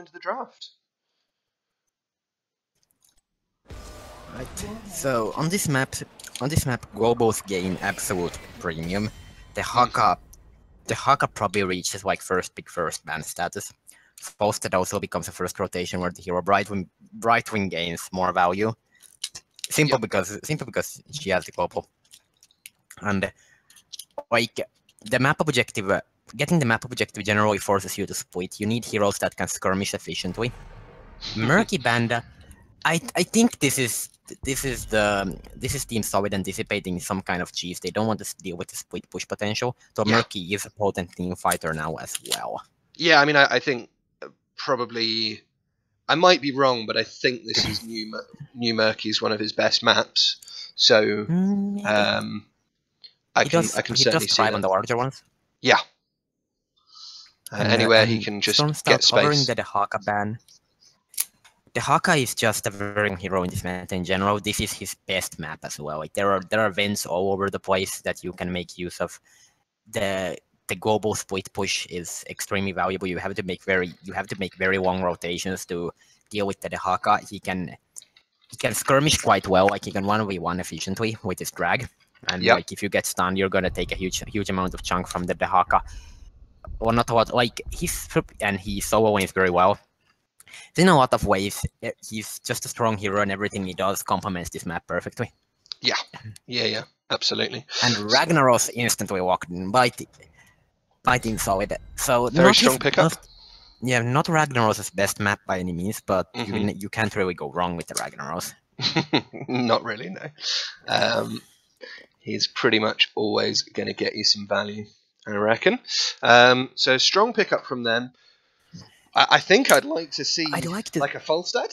into the draft. Right. So on this map, globals gain absolute premium. The Haka probably reaches like first pick first ban status. Posted also becomes a first rotation where the hero Brightwing gains more value. Simple because she has the global. And like the map objective, getting the map objective generally forces you to split. You need heroes that can skirmish efficiently. Murky Banda, I think this is Team Solid anticipating some kind of cheese. They don't want to deal with the split push potential. So Murky is a potent team fighter now as well. Yeah, I mean, I think probably, I might be wrong, but I think this is New Murky is one of his best maps. So I can certainly see that. On the larger ones. Yeah. Anywhere he can just get space. Covering the Haka ban. The Haka is just a very good hero in this meta in general. This is his best map as well. Like there are events all over the place that you can make use of. The global split push is extremely valuable. You have to make very long rotations to deal with the Haka. He can skirmish quite well. Like he can 1v1 efficiently with his drag. And like if you get stunned, you're gonna take a huge amount of chunk from the Haka. Or not a lot. Like he solo wins very well. In a lot of ways, he's just a strong hero, and everything he does complements this map perfectly. Yeah, absolutely. And Ragnaros instantly walked in by Team Solid. So very strong pickup. Not Ragnaros' best map by any means, but you can't really go wrong with the Ragnaros. Not really, no. He's pretty much always going to get you some value, I reckon. So strong pickup from them. I think I'd like to see like a Falstad.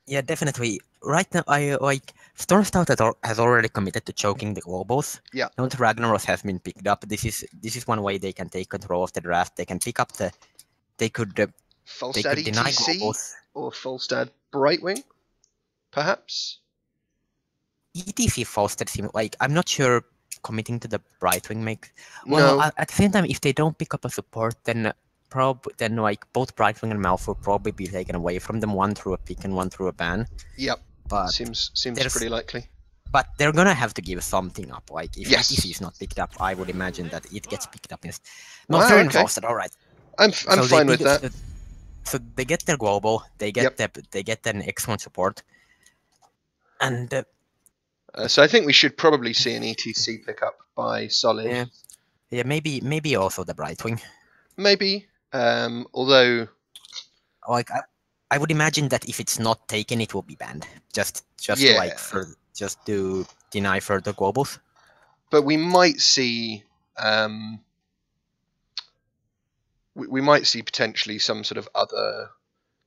Yeah, definitely. Right now, I like Stormstout has already committed to choking the globals. Yeah. Now the Ragnaros has been picked up. This is one way they can take control of the draft. They can pick up they could deny globals. Or Falstad Brightwing, perhaps. ETC Falstad seems like I'm not sure committing to the Brightwing makes. Well, no. At the same time, if they don't pick up a support, then like both Brightwing and Malf will probably be taken away from them, one through a pick and one through a ban. Yep. But seems pretty likely. But they're gonna have to give something up. Like if ETC is not picked up, I would imagine that it gets picked up instead. No, they're involved. All right. I'm fine with that. So they get their global, they get an excellent support, and so I think we should probably see an ETC pickup by Solid. Yeah, maybe also the Brightwing. Maybe. Although, like I would imagine that if it's not taken, it will be banned. Just to deny further globals. But we might see, we might see potentially some sort of other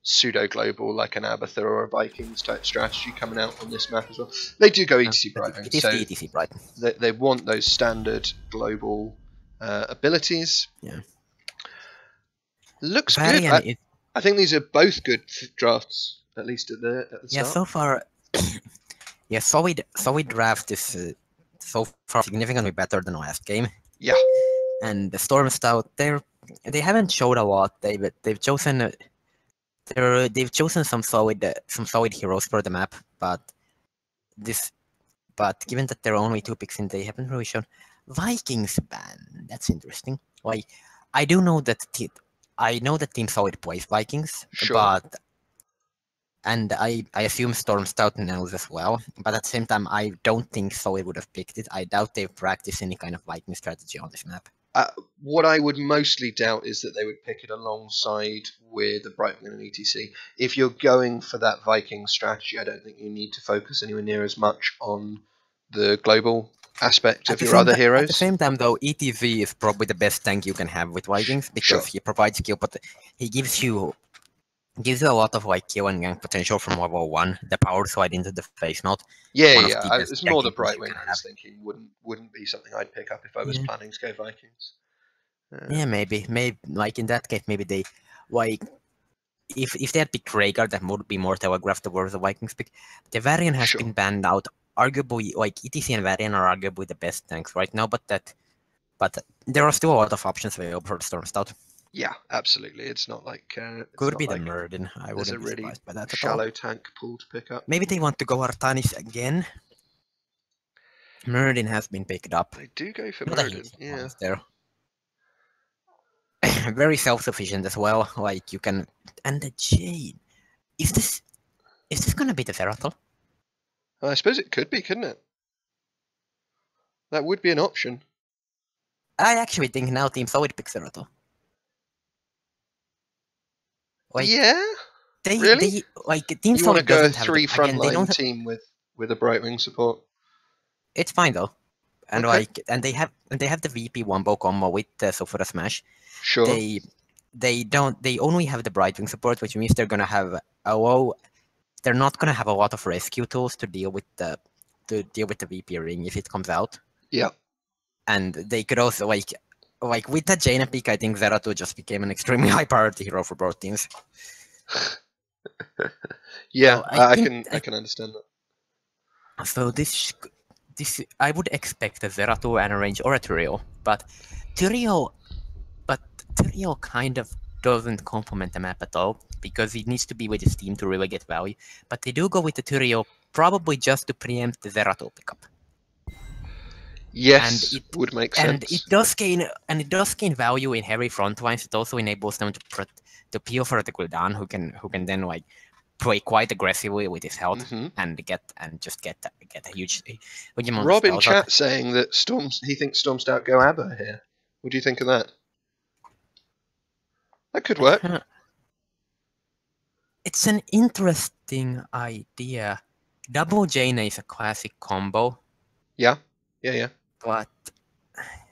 pseudo global, like an Abathur or a Vikings type strategy coming out on this map as well. They do go ETC Brightwing. It is the ETC Brightwing. They want those standard global abilities. Yeah. Looks good. I think these are both good drafts, at least at the start. Yeah, so far, solid draft is so far significantly better than last game. Yeah. And the Stormstout, they haven't showed a lot. They've chosen some solid heroes for the map, but given that there are only 2 picks in, they haven't really shown Vikings ban. That's interesting. Like I know that Team Solid plays Vikings, sure. And I assume Stormstout knows as well. But at the same time, I don't think Solid would have picked it. I doubt they've practiced any kind of Viking strategy on this map. What I would mostly doubt is that they would pick it alongside with the Brightwing and ETC. If you're going for that Viking strategy, I don't think you need to focus anywhere near as much on the global aspect of your other heroes. At the same time, though, ETV is probably the best tank you can have with Vikings because he provides kill, but he gives you a lot of like kill and gank potential from level 1. The power slide into the face melt. It's more the Brightwing I was thinking wouldn't be something I'd pick up if I was planning to go Vikings. Maybe like in that case, maybe they like if they had picked Rhaegar, that would be more telegraphed towards the Vikings pick. The Varian has been banned out. Arguably, like ETC and Varian are arguably the best tanks right now, but there are still a lot of options available for the Stormstout. Yeah, absolutely. It's not like it's Could not be the like Murden. I there's a wouldn't be really surprised by that at all. shallow tank pool to pick up. Maybe they want to go Artanis again. Murden has been picked up. They do go for Not a huge Murden, yeah. surprise there. Very self-sufficient as well. Like you can, and the Jade. Is this gonna be the Zeratul? I suppose it could be, couldn't it? That would be an option. I actually think now Team Solid picks Zeratul. Like Yeah, they really? like Team You want to Solid go a doesn't have the 3 again. They don't. frontline team with a Brightwing support? It's fine though. And Okay, they have the VP Wombo combo with the Sulfura Smash. sure. They only have the Brightwing support, which means they're gonna have a low. They're not gonna have a lot of rescue tools to deal with the VP ring if it comes out. Yeah. And they could also like with that Jaina pick, I think Zeratul just became an extremely high priority hero for both teams. Yeah, So I can understand that. So this I would expect a Zeratul and a range or a Tyrael, but Tyrael kind of doesn't complement the map at all because it needs to be with his team to really get value. But they do go with the Tyrael probably just to preempt the Zeratul pickup. Yes, And would make and sense. it does gain value in heavy front lines. It also enables them to peel for the Gul'dan, who can then like play quite aggressively with his health and get a huge amount Rob of in spells chat out. saying that he thinks Stormstout go ABBA here. What do you think of that? That could work. It's an interesting idea. Double Jaina is a classic combo. Yeah. But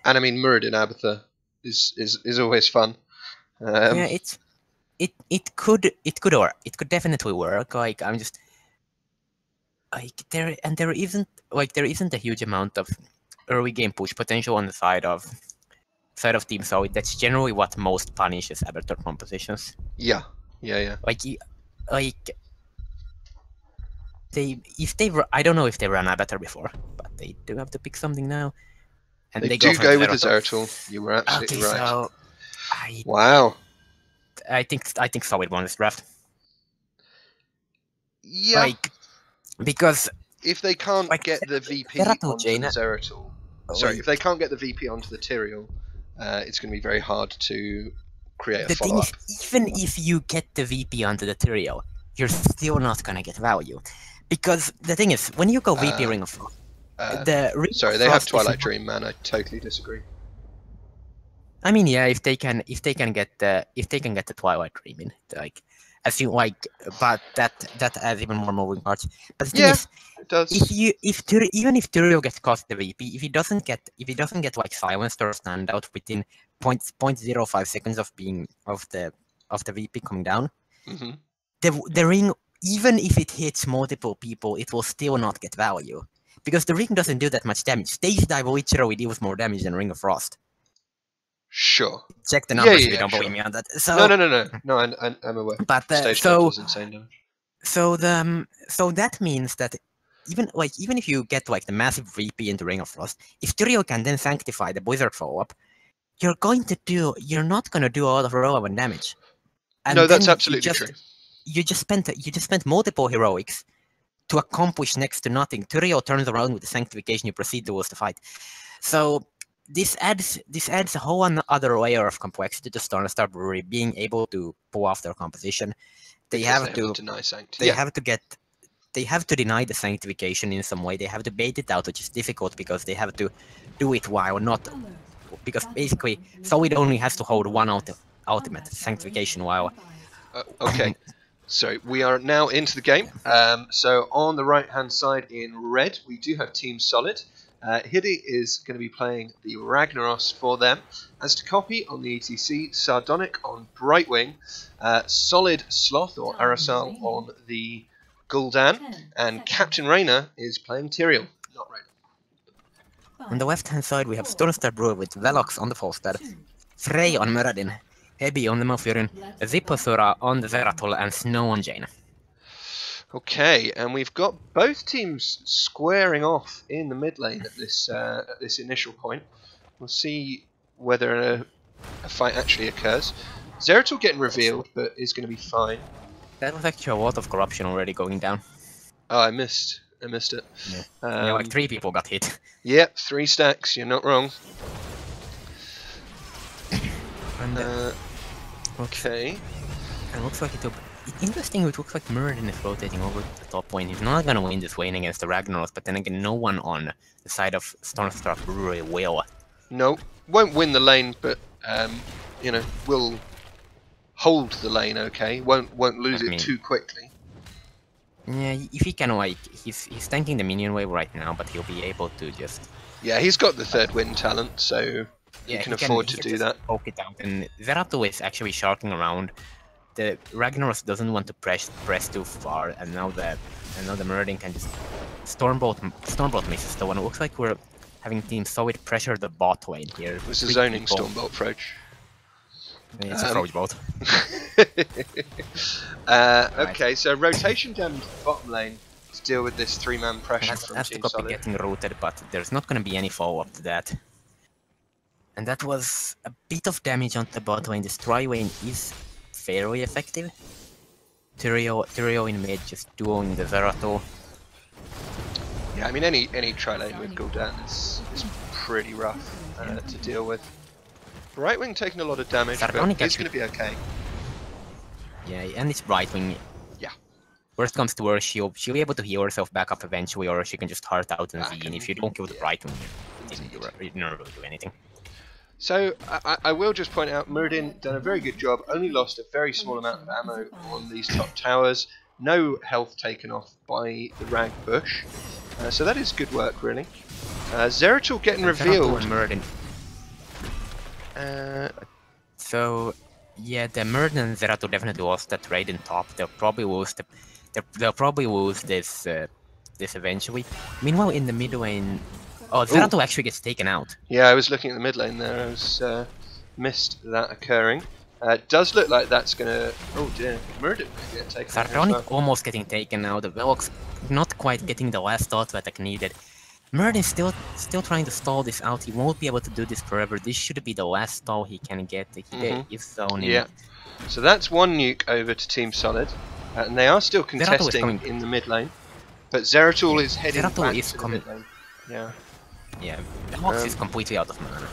and I mean Muradin Abatha is always fun. Yeah, it could work. It could definitely work. Like I'm just like there isn't a huge amount of early game push potential on the side of Team Solid. That's generally what most punishes Avatar compositions. Yeah. Like I don't know if they ran Avatar before, but they do have to pick something now. And they go do go with the Zeratul. You were absolutely right. So wow. I think Solid won this draft. Yeah. Because if they can't get the VP onto the Zeratul, if they can't get the VP onto the Tyrael, it's going to be very hard to create a follow-up. The thing is, even if you get the VP onto the Tyrael, you're still not going to get value. Because the thing is, when you go VP Ring of Frost, they have Twilight Dream, man. I totally disagree. I mean, yeah, if they can get the Twilight Dream in, like, as you like, but that adds even more moving parts. But the thing is, it does. Even if Tyrael gets cost the VP, if he doesn't get like silenced or stand out within 0.05 seconds of the VP coming down, the ring, even if it hits multiple people, it will still not get value because the ring doesn't do that much damage. Stage Dive literally deals more damage than Ring of Frost. Sure. Check the numbers if you don't believe me on that. So no, I'm aware. But Stage Dive does insane damage. So that means that even if you get like the massive VP into Ring of Frost, if Tyrael can then sanctify the Blizzard follow-up, you're not gonna do a lot of relevant damage. And no, that's absolutely true. You just spent multiple heroics to accomplish next to nothing. Tyrael turns around with the sanctification, you proceed to lose the fight. So this adds a whole other layer of complexity to Stormstout Brewery being able to pull off their composition. They have to deny sanctification. They have to deny the sanctification in some way. They have to bait it out, which is difficult because they have to do it while not. Because basically, Solid only has to hold one ultimate sanctification while. Okay. So we are now into the game. So on the right-hand side in red, we do have Team Solid. Hiddy is going to be playing the Ragnaros for them. As to copy on the ETC, Sardonic on Brightwing, Solid Sloth or Arasal on the Gul'dan, and Captain Raynor is playing Tyrael, not Raynor. On the left-hand side, we have Stormstout Brewer with Velox on the Falstad, Frey on Muradin, Hebi on the Malfurion, Zippasura on the Zeratul, and Snow on Jaina. Okay, and we've got both teams squaring off in the mid lane at this initial point. We'll see whether a fight actually occurs. Zeratul getting revealed, but is going to be fine. That was actually a lot of corruption already going down. Oh, I missed it. Yeah, yeah, like 3 people got hit. Yep, 3 stacks. You're not wrong. And, okay. And looks like interesting. It looks like Muradin is rotating over to the top lane. He's not gonna win this lane against the Ragnaros, but then again, no one on the side of Stormstout Brewery will. No, won't win the lane, but you know, will hold the lane. Okay, won't lose it too quickly. Yeah, if he can, like, he's tanking the minion wave right now, but he'll be able to just. Yeah, he's got the third win talent, so yeah, he can afford to do that. Poke it out, and Zeratul is actually sharking around. The Ragnaros doesn't want to press too far, and now the Muradin can just Stormbolt misses though, and it looks like we're having Team Solid pressure the bot lane here. This is zoning Stormbolt approach. It's a approach bolt. Okay, so rotation down to the bottom lane to deal with this 3-man pressure from Team Solid. Getting rooted, but there's not going to be any follow-up to that. And that was a bit of damage on the bot lane. This tri-lane is fairly effective. Tyrio in mid just duoing the Zeratul. Yeah, I mean any tri-lane with Gul'dan is pretty rough to deal with. Right wing taking a lot of damage, but it's going to be okay. Yeah, and it's right wing. Yeah. Worst comes to worst, she'll be able to heal herself back up eventually, or she can just heart out and Z. And if you don't kill the right wing, you didn't really do anything. So I will just point out, Muradin done a very good job. Only lost a very small amount of ammo on these top towers. No health taken off by the Rag Bush. So that is good work, really. Zeratul getting revealed. So yeah, the Muradin and Zeratul definitely lost that raid in top. They'll probably lose this this eventually. Meanwhile, in the mid lane, Zeratul actually gets taken out. Yeah, I was looking at the mid lane there. I was missed that occurring. It does look like that's gonna. Oh dear, Muradin may get taken out. Sartronic almost getting taken out. Velox not quite getting the last auto attack needed. Muradin still trying to stall this out. He won't be able to do this forever. This should be the last stall he can get. He's zoning. Yeah. So that's 1 nuke over to Team Solid, and they are still contesting in the mid lane. But Zeratul is heading back to the mid lane. Yeah. Yeah. Velox is completely out of mana.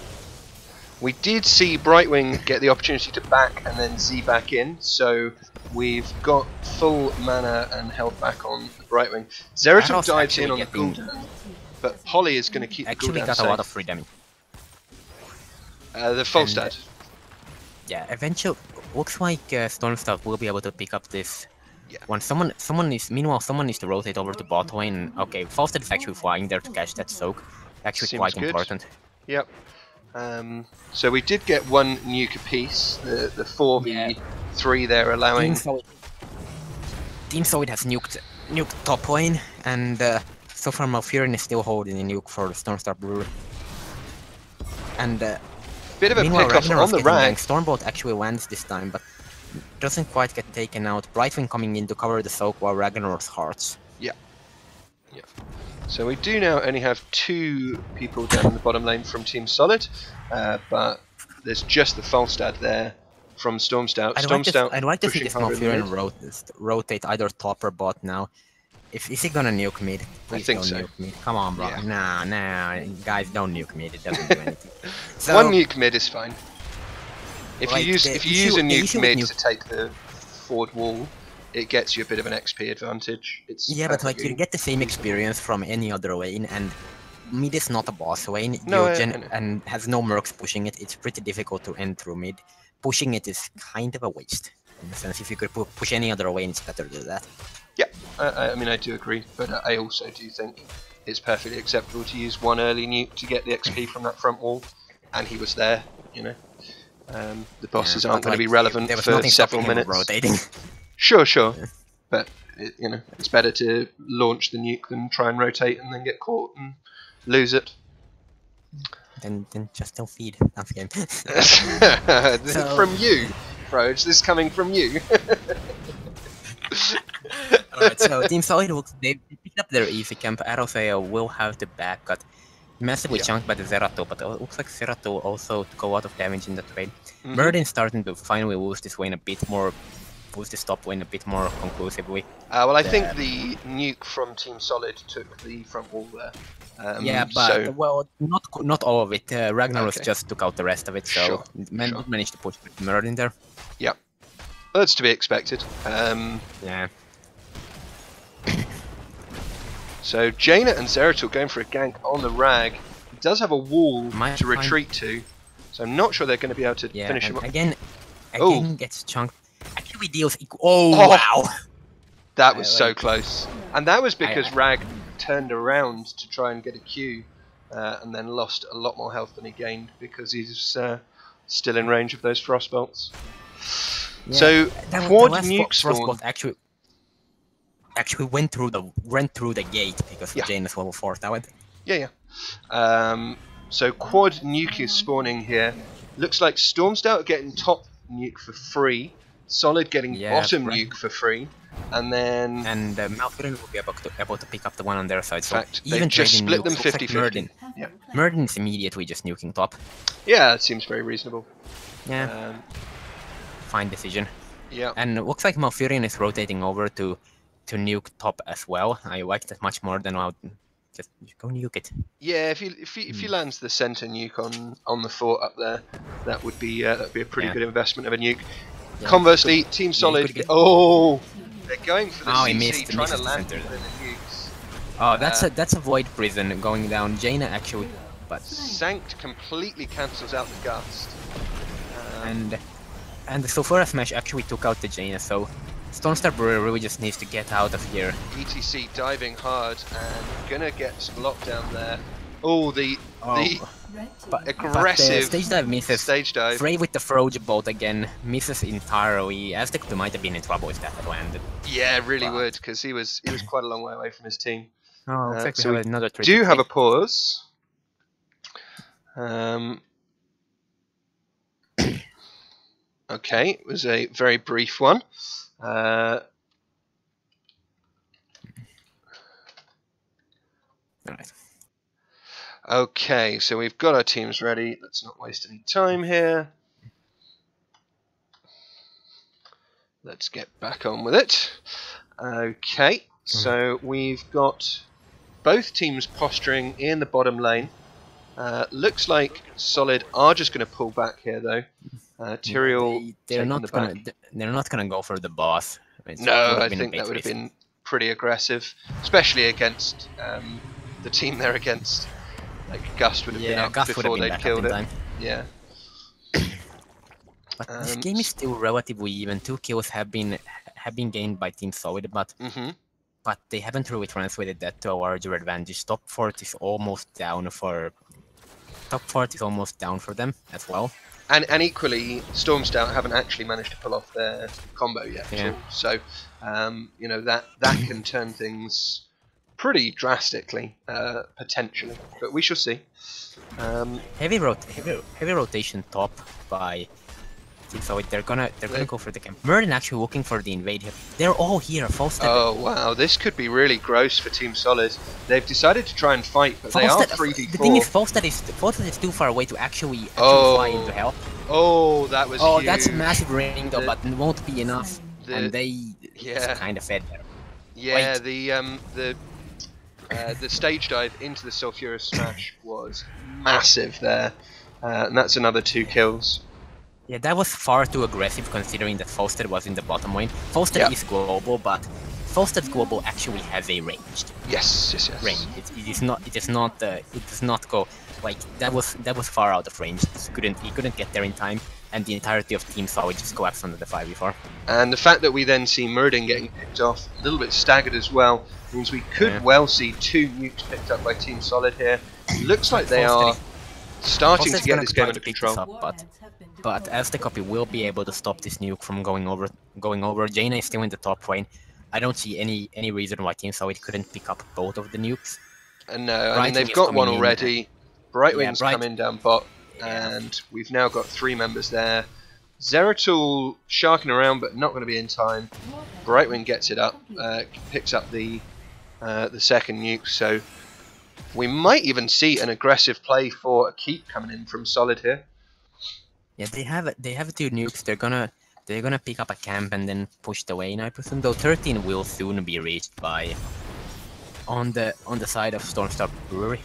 We did see Brightwing get the opportunity to back and then Z back in, so we've got full mana and health back on the Brightwing. Zeratul dives in on the Gul'dan, but Polly is going to keep the Gul'dan got safe. A lot of free damage. The Falstad. Yeah, eventually, looks like Stormstout will be able to pick up this. Yeah. When someone needs to rotate over to bot lane. Okay, Falstad is actually flying there to catch that soak. Actually, Seems quite good. important. Yep. So we did get 1 nuke apiece. The 4v3 there allowing. Team Solid has nuked top lane, and so far Malfurion is still holding a nuke for the Stormstout Brewery. And bit of a pick-off on the Rag. Stormbolt actually lands this time, but doesn't quite get taken out. Brightwing coming in to cover the soak while Ragnaros hearts. Yeah. Yeah. So we do now only have 2 people down in the bottom lane from Team Solid, but there's just the Falstad there from Stormstout. I'd like to see this Malfurion rotate either top or bot now. Is he gonna nuke mid? Please I think so. Nuke mid. Come on, bro. Yeah. Nah, guys, don't nuke mid. It doesn't do anything. So, 1 nuke mid is fine. If you use a nuke mid to take the forward wall, it gets you a bit of an XP advantage. But like you get the same experience from any other lane, and mid is not a boss lane. No, and has no mercs pushing it. It's pretty difficult to end through mid. Pushing it is kind of a waste. In the sense, if you could push any other lane, it's better to do that. Yeah, I mean I do agree, but I also do think it's perfectly acceptable to use 1 early nuke to get the XP from that front wall, and he was there. You know, the bosses aren't going to be relevant for several minutes. Rotating. Sure, but it's better to launch the nuke than try and rotate and then get caught and lose it. Then just don't feed. That's the game. From you, Froge. This is coming from you. Alright, so Team Solid they picked up their easy camp. Arrowsail will have the back cut. Massively Yeah. chunked by the Zerato, but it looks like Zerato also took a lot of damage in the trade. Mhm. Murden's starting to finally lose this win a bit more, lose this top win a bit more conclusively. Well, I think the nuke from Team Solid took the front wall there. Yeah, but so, well, not all of it. Ragnaros Okay. just took out the rest of it, so Sure, sure. did manage to push Murden there. Yeah, that's to be expected. Yeah. So Jaina and Zeratul going for a gank on the Rag. He does have a wall Might to find- retreat to, so I'm not sure they're going to be able to Yeah, finish and him. again Oh. gets chunked. Actually, deals equal. Oh, Oh. wow! That was so like- close, and that was because I- Rag turned around to try and get a Q, and then lost a lot more health than he gained because he's still in range of those frost bolts. Yeah, So the quad last nuke spawn. Frostbolt actually went through the gate because Yeah. of Jaina's level 4 talent. Yeah. So quad nuke is spawning here. Looks like Stormstout are getting top nuke for free, Solid getting Yeah, bottom right. nuke for free, and then And Malfurion will be able to pick up the one on their side. in So fact even they've just trading split nukes them looks like 50-50. Yeah. Murden's immediately just nuking top. Yeah, that seems very reasonable. Yeah, fine decision. Yeah. And it looks like Malfurion is rotating over to nuke top as well. I like that much more than I'll just go nuke it. Yeah, if he lands the center nuke on the fort up there, that would be a pretty Yeah. good investment of a nuke. Yeah, Conversely, Team Solid. could get- They're going for the Oh, he CC, missed trying to the land center. within the nukes. Oh, that's a void prison going down. Jaina actually, but Sanct completely cancels out the gust. and the Sulphura Smash actually took out the Jaina. So Stormstout Brewery really just needs to get out of here. ETC diving hard and gonna get some lockdown there. Oh, the But aggressive stage dive misses. stage dive. Frey with the Froge bolt again misses entirely. Aztec 2 might have been in trouble if that had landed. Yeah, really But- would, because he was quite a long way away from his team. Oh, looks like so we we have another trick. Do have a pause. Okay, it was a very brief one. Alright. Okay, so we've got our teams ready. Let's not waste any time here. Let's get back on with it. Okay, so we've got both teams posturing in the bottom lane. Looks like Solid are just going to pull back here, though. Tyrael They're taking not the gonna. back. They're not gonna go for the boss. No, I think that would have been pretty aggressive, especially against the team they're against. Like Gust would have been up Gust would have before been they'd back up killed in it. time. Yeah. But this game is still relatively even. 2 kills have been gained by Team Solid, but they haven't really translated that to a larger advantage. Top 4 is almost down for them as well. And equally, Stormstout haven't actually managed to pull off their combo yet. Yeah. At all. So, that can turn things pretty drastically, potentially. But we shall see. Heavy rotation top by Team Solid. They're gonna go for the camp. Murden actually looking for the invade here. They're all here. Oh wow, this could be really gross for Team Solid. They've decided to try and fight, but they are 3v4. The thing is, Falstad is too far away to actually fly into help. Oh, that was Oh, huge. that's a massive ring though, but it won't be enough. And they yeah. kind of fed there. Yeah, the stage dive into the Sulphurous Smash was massive there, and that's another 2 kills. Yeah, that was far too aggressive considering that Falstad was in the bottom lane. Falstad is global, but Falstad's global actually has a ranged Yes. range. It does not go like that was far out of range. He couldn't get there in time, and the entirety of Team Solid just collapsed under the 5v4. And the fact that we then see Murden getting picked off, a little bit staggered as well, means we could well see 2 nukes picked up by Team Solid here. Looks like they are starting to get this game under control. But Aztec Copy will be able to stop this nuke from going over. Jaina is still in the top lane. I don't see any reason why Team Solid couldn't pick up both of the nukes. No, I mean they've got one already. Brightwing's coming down bot, and we've now got 3 members there. Zeratul sharking around, but not going to be in time. Brightwing gets it up, picks up the second nuke. So We might even see an aggressive play for a keep coming in from Solid here. Yeah, they have 2 nukes. They're gonna pick up a camp and then push the way, I presume. Though 13 will soon be reached by on the side of Stormstout Brewery.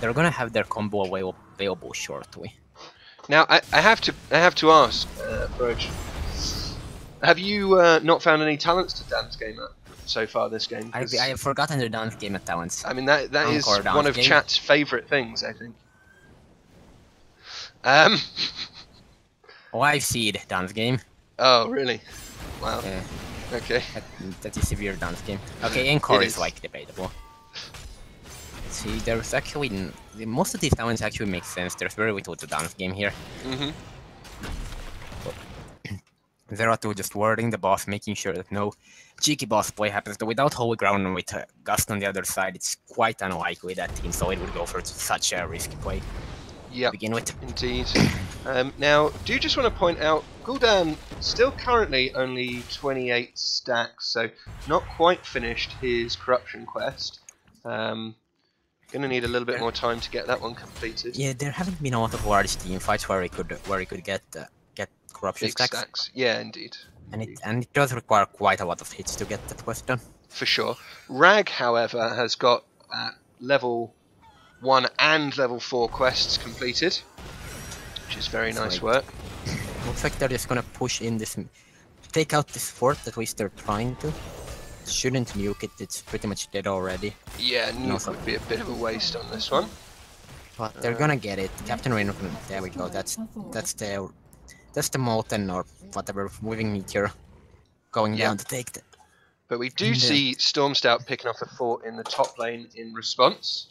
They're gonna have their combo available shortly. Now I have to ask, Broge, have you not found any talents to dance game at so far this game? I have forgotten the dance game at talents. I mean that is one of game. chat's favourite things, I think. Oh, I've seen dance game. Oh really? Wow. Yeah. Okay. That is severe dance game. Okay, Encore is like debatable. See, there's actually most of these talents actually make sense. There's very little to dance game here. Zeratul just warding the boss, making sure that no cheeky boss play happens. Though without Holy Ground and with Gust on the other side, it's quite unlikely that Team Solid would go for such a risky play. Yeah, begin with. Indeed. Now, do you just want to point out, Gul'dan still currently only 28 stacks, so not quite finished his corruption quest. Gonna need a little bit more time to get that one completed. Yeah, there haven't been a lot of large team fights where he could get corruption stacks. Yeah, indeed. And it does require quite a lot of hits to get that quest done. For sure. Rag, however, has got level 1 and level 4 quests completed, which is very nice work. Looks like they're just gonna push in this, take out this fort. At least they're trying to. Shouldn't nuke it. It's pretty much dead already. Yeah, nuke would be a bit of a waste on this one. But they're gonna get it. Captain Rain. There we go. That's the Molten or whatever moving meteor going down to take that. But we do see Stormstout picking off a fort in the top lane in response.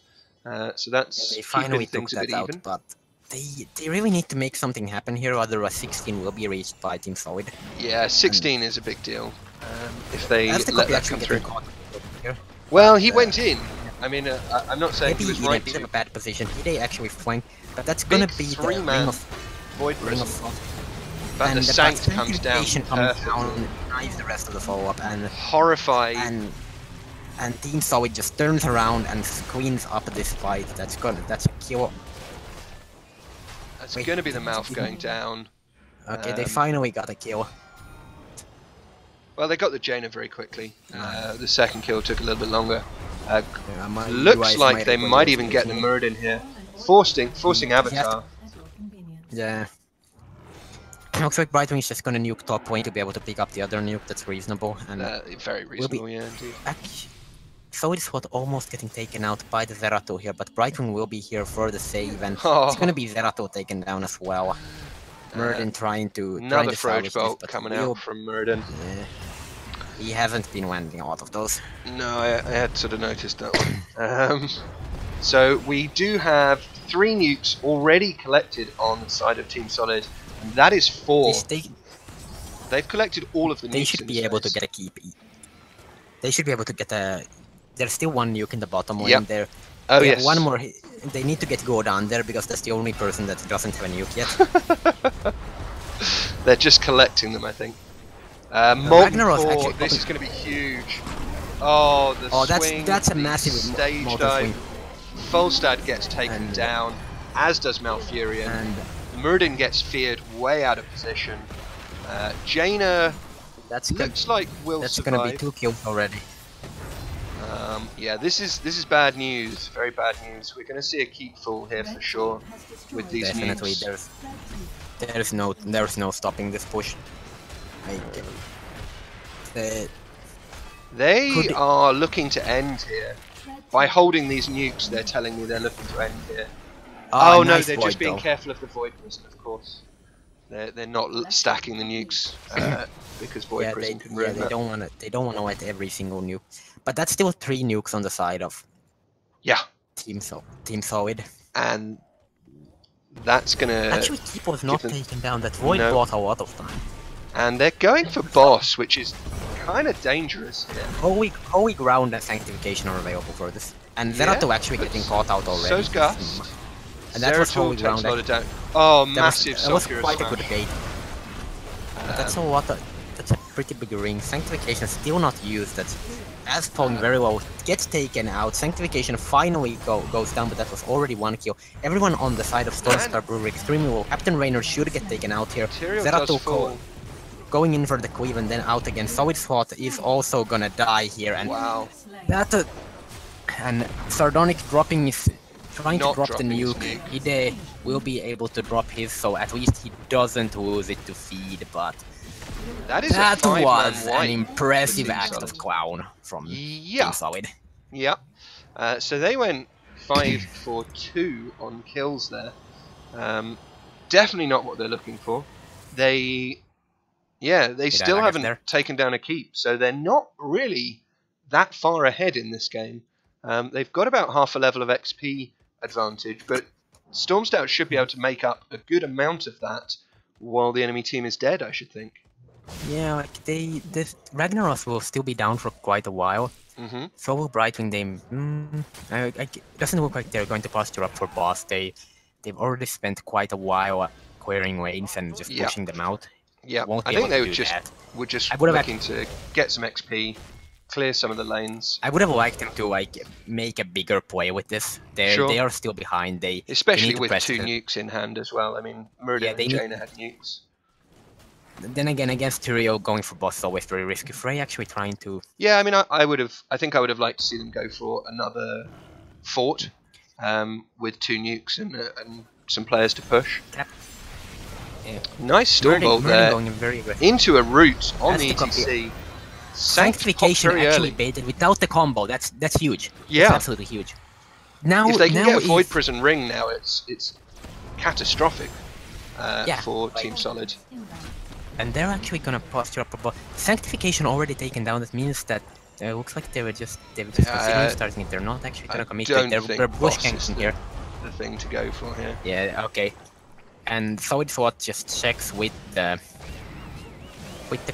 So that's they finally things took a bit that out, even. but they really need to make something happen here, otherwise 16 will be reached by Team Solid. Yeah, 16 is a big deal if they let that come through. Well, he went in. I mean, I'm not saying maybe he was in right a bit to. of a bad position. He actually flanked, but that's gonna be the ring of Void ring Prison. of But the Sanct comes down and knives the rest of the follow-up, and horrified. And Team Solid just turns around and cleans up this fight. That's a kill. That's gonna be the mouth going down. Okay, they finally got a kill. Well, they got the Jaina very quickly. The second kill took a little bit longer. Yeah, looks like they might even get the Murden here, forcing Avatar. Yeah. Looks like Brightwing is just gonna nuke top lane to be able to pick up the other nuke. That's reasonable. And very reasonable, yeah, indeed. Solid Squad almost getting taken out by the Zeratul here, but Brightwing will be here for the save, and it's gonna be Zeratul taken down as well. Murden trying to another salvage Froge this, coming out from Murden. Yeah. He hasn't been landing a lot of those. No, I had sort of noticed that one. So we do have 3 nukes already collected on the side of Team Solid, and that is 4. They've collected all of the nukes. They should be able to get a keep. They should be able to get a. There's still 1 nuke in the bottom lane there. Oh they yes. have 1 more. They need to get Gul'dan there because that's the only person that doesn't have a nuke yet. They're just collecting them, I think. This is going to be huge. Oh, the swing. That's a massive stage dive. Volstad gets taken down, as does Malfurion. And Murden gets feared way out of position. Jaina looks like will that's survive. That's gonna be 2 kills already. Yeah, this is bad news. Very bad news. We're going to see a keep full here for sure with these Definitely, nukes. there's no stopping this push. They are looking to end here. By holding these nukes, they're telling me they're looking to end here. Oh no, they're just being careful of the Void Prison, of course. They're not stacking the nukes because Void Prison can ruin that. They don't wanna let every single nuke. But that's still 3 nukes on the side of Team Solid. And that's gonna actually Keep was not taken down. That Void bought a lot of time. And they're going for boss, which is kind of dangerous here. Holy Ground and Sanctification are available for this. And Zeratul actually getting caught out already. So's Gust. And that was Holy Ground. Oh, massive that was quite a good bait. That's a lot of pretty big ring. Sanctification still not used. That's falling very well. Gets taken out. Sanctification finally goes down, but that was already 1 kill. Everyone on the side of Stormstout Brewery extremely low. Captain Raynor should get taken out here. Zeratul going in for the cleave and then out again. Solid Swat is also gonna die here, and wow. And Sardonic trying to drop the nuke. His Ide will be able to drop his, so at least he doesn't lose it to feed, but that was an impressive act of clown from Team Solid. Yeah. So they went 5 for 2 on kills there. Definitely not what they're looking for. They still haven't taken down a keep, so they're not really that far ahead in this game. They've got about half a level of XP advantage, but Stormstout should be able to make up a good amount of that while the enemy team is dead, I should think. Yeah, like Ragnaros will still be down for quite a while. So will Brightwing. It doesn't look like they're going to posture up for boss. They've already spent quite a while clearing lanes and just pushing them out. Yeah, I think they were just looking to get some XP, clear some of the lanes. I would have liked them to make a bigger play with this. They are still behind. Especially with 2 nukes in hand as well. I mean, Murder and Jaina had nukes. Then again, against Tyrael, going for boss is always very risky. Frey actually trying to... Yeah, I mean, I think I would have liked to see them go for another fort with 2 nukes and some players to push. Yeah. Nice Stormbolt there into a root on the ETC. Sanctification actually baited without the combo. That's huge. Yeah, that's absolutely huge. Now, if they can get a Void Prison Ring now, it's catastrophic for Team Solid. And they're actually gonna posture up a bot. Sanctification already taken down. That means that it looks like they were just considering starting it. They're not actually gonna commit. They're bush ganking here. The thing to go for here. Yeah. Okay. And Solid SWAT just checks with the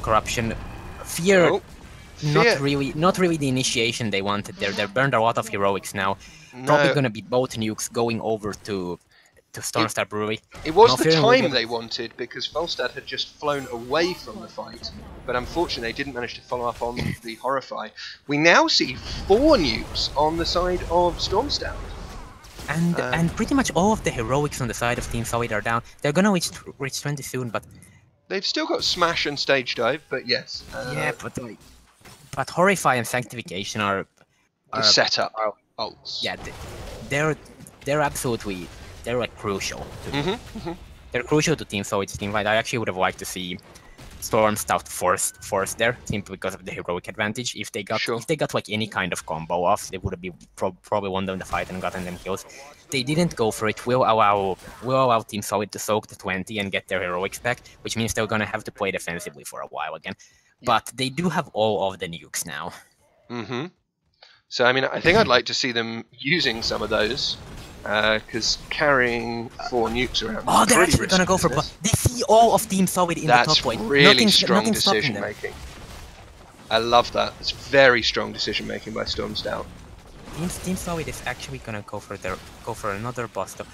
corruption. Fear, not really the initiation they wanted there. They burned a lot of heroics now. Probably gonna be both nukes going over to Stormstout Brewery. It was the time they wanted, because Volstad had just flown away from the fight, but unfortunately they didn't manage to follow up on the Horrify. We now see 4 nukes on the side of Stormstout. And pretty much all of the heroics on the side of Team Solid are down. They're gonna reach 20 soon, but they've still got Smash and Stage Dive, but yes. But Horrify and Sanctification are set up ults. Yeah, they're absolutely crucial. They're crucial to Team Solid's team fight. I actually would have liked to see Stormstout forced there, simply because of the heroic advantage. If they got like any kind of combo off, they would have probably won them the fight and gotten them kills. They didn't go for it. Will allow Team Solid to soak the 20 and get their heroics back, which means they're gonna have to play defensively for a while again. But they do have all of the nukes now. So I mean, I think I'd like to see them using some of those. Because carrying 4 nukes around. Oh, they're actually gonna go for. They see all of Team Solid in the top lane. That's really strong decision making. I love that. It's very strong decision making by Stormstout. Team Solid is actually gonna go for another boss though.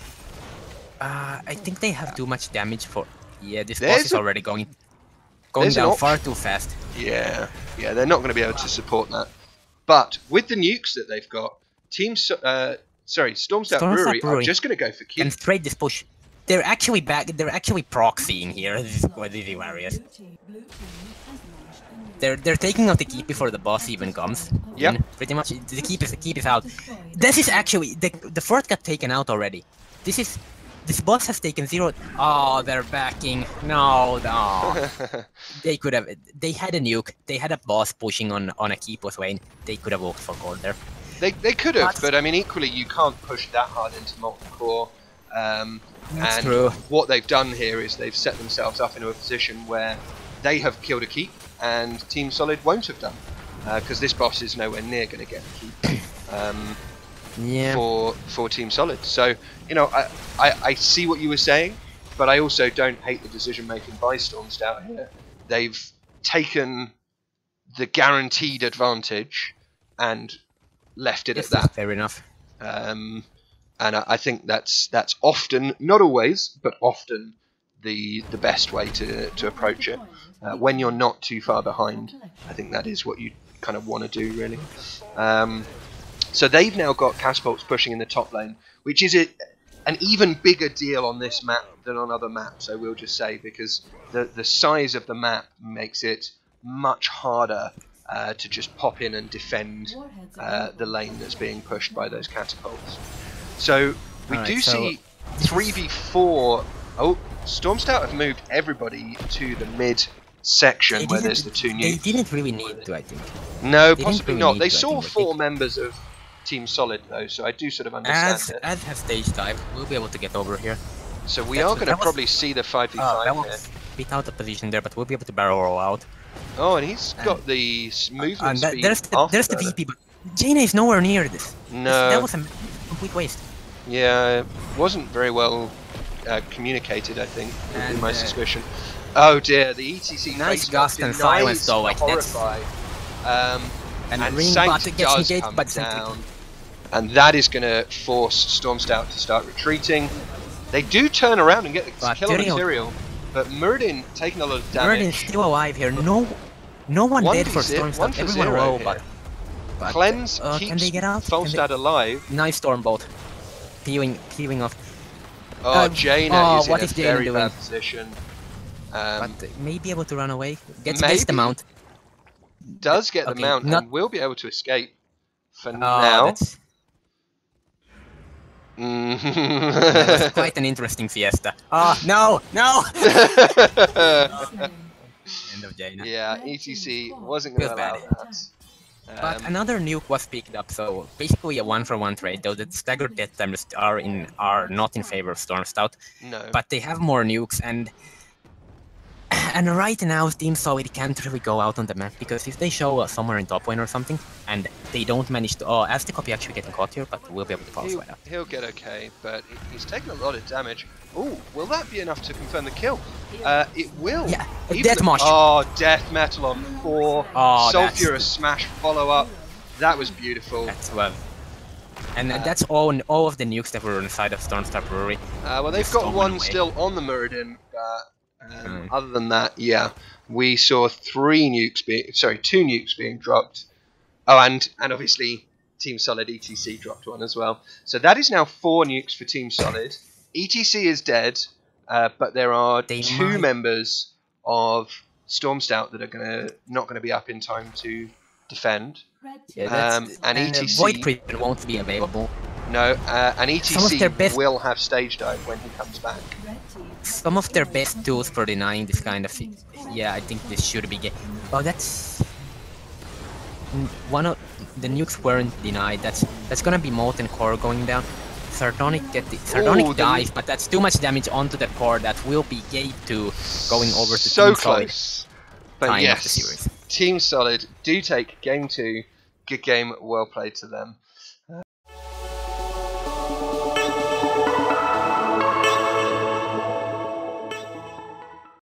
I think they have too much damage for. Yeah, this boss is already going down far too fast. Yeah, they're not going to be able to support that. But with the nukes that they've got, Stormstout Brewery are just going to go for keep. And straight this push. They're actually proxying here. This is hilarious. They're taking out the keep before the boss even comes. Yeah. Pretty much the keep is out. This is actually the fort got taken out already. This boss has taken 0. Oh, they're backing. No. They had a nuke. They had a boss pushing on a keep with lane. They could have walked for gold there. They could have, but I mean, equally, you can't push that hard into multi-core. That's true. What they've done here is they've set themselves up into a position where they have killed a keep, and Team Solid won't have done, because this boss is nowhere near going to get a keep for Team Solid. So, you know, I see what you were saying, but I also don't hate the decision making by Stormstout here. They've taken the guaranteed advantage and left it at that. Fair enough. And I think that's often, not always, but often the best way to approach it. When you're not too far behind, I think that is what you kind of want to do, really. So they've now got catapults pushing in the top lane, which is an even bigger deal on this map than on other maps, I will just say, because the size of the map makes it much harder to just pop in and defend the lane that's being pushed by those catapults. So we do see 3v4. Oh, Stormstout have moved everybody to the mid section where there's the two nukes. They didn't really need to, I think. No, possibly not. They saw 4 members of Team Solid though, so I do sort of understand it. As has stage dive, we'll be able to get over here. So we are going to probably see the 5v5 that was a bit out of position there, but we'll be able to barrel roll out. Oh, and he's got the movement speed. There's the VP, but Jaina is nowhere near this. No. That was a complete waste. Yeah, it wasn't very well communicated, I think, would be my suspicion. Oh dear, the ETC nice gust and silence though, like horrify. And Sanct does come down, and that is going to force Stormstout to start retreating. They do turn around and get the kill on Tyrael, but Muradin taking a lot of damage. Muradin's still alive here. No one dead for Stormstout. Everyone low, but Cleanse keeps can they get out? Falstad alive. Nice Stormbolt. Peeling off. Oh, Jaina is in a Jaina very doing? bad position. But may be able to run away. Gets the mount. Does get the mount and will be able to escape for now. That was quite an interesting fiesta. Oh, no! End of Jaina. Yeah, ETC wasn't going to allow that. But another nuke was picked up, so basically a 1-for-1 trade, though the staggered death times are not in favor of Stormstout. No. But they have more nukes, and right now Team Solid can't really go out on the map, because if they show somewhere in top lane or something, and they don't manage to... Oh, as the copy actually getting caught here, but we'll be able to pause right up. He'll get okay, but he's taking a lot of damage. Oh, will that be enough to confirm the kill? It will. Yeah, Death Mosh. Oh, Death Metal on 4. Sulfurous Smash follow-up. That was beautiful. That's well. And that's all of the nukes that were on the side of Stormstout Brewery. Well, they've got one still on the Muradin, but other than that, yeah, we saw 2 nukes being dropped. Oh, and obviously Team Solid ETC dropped one as well. So that is now 4 nukes for Team Solid. ETC is dead, but there are 2 members of Stormstout that are not going to be up in time to defend. Yeah, and ETC Void Prison won't be available. No, and ETC will have stage dive when he comes back. Some of their best tools for denying this kind of thing. Yeah, I think this should be. Well, that's one of the nukes weren't denied. That's gonna be Molten Core going down. Sardonic dies, but that's too much damage onto the core that will be gate to going over to Team close. Solid. But yes, Team Solid do take game 2. Good game, well played to them.